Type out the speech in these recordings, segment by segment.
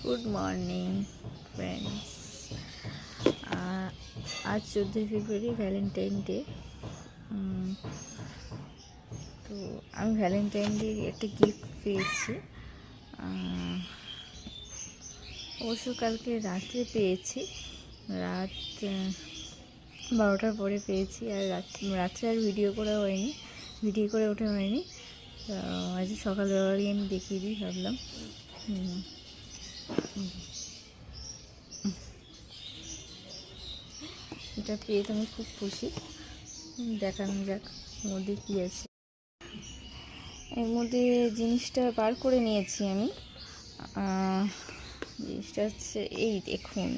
Good morning friends. আজ 14 ফেব্রুয়ারি Valentine day. তো আমি ভ্যালেন্টাইন ডে একটা গিফট পেয়েছি। অবশ্য কালকে রাত্রে পেয়েছি, রাত 12টার পরে পেয়েছি। আর রাত্রে আর ভিডিও করে ওঠা হয়নি। আজ সকালবেলায় আমি দেখিয়ে দিই ভাবলাম। এটা পেয়ে তো আমি খুব খুশি। দেখানো যাক মধ্যে কী আছে। এর মধ্যে জিনিসটা বার করে নিয়েছি আমি। জিনিসটা হচ্ছে এই দেখুন,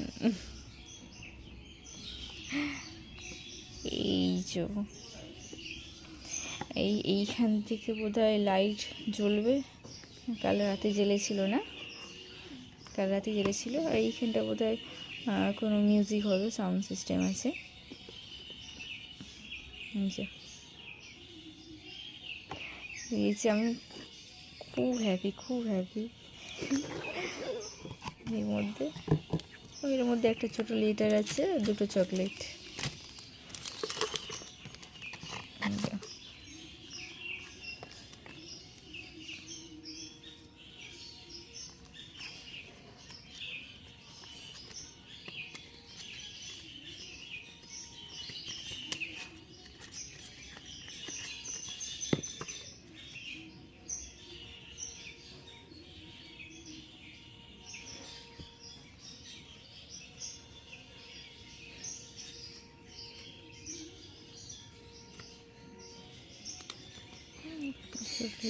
এই যে এইখান থেকে বোধহয় লাইট জ্বলবে। কাল রাতে জ্বেলেছিল না, আর এইখানটা বোধহয় কোনো মিউজিক হবে, সাউন্ড সিস্টেম আছে। আমি খুব হ্যাপি। এর মধ্যে একটা ছোট লিটার আছে, দুটো চকলেট।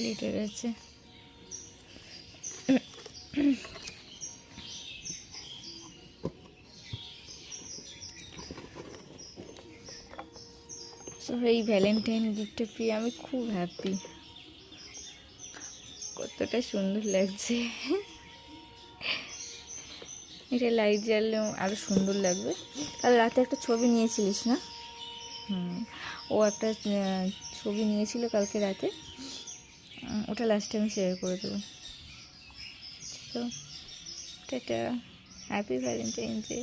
লিটার আছে। এই ভ্যালেন্টাইন গিফটটা পেয়ে আমি খুব হ্যাপি। কতটা সুন্দর লাগছে। এটা লাইট জ্বাললেও আরও সুন্দর লাগবে। কাল রাতে একটা ছবি নিয়েছিলিস না? ও একটা ছবি নিয়েছিল কালকে রাতে, ওটা লাস্টে আমি শেয়ার করে দেবো। তো টাটা, হ্যাপি ভ্যালেন্টাইন ডে।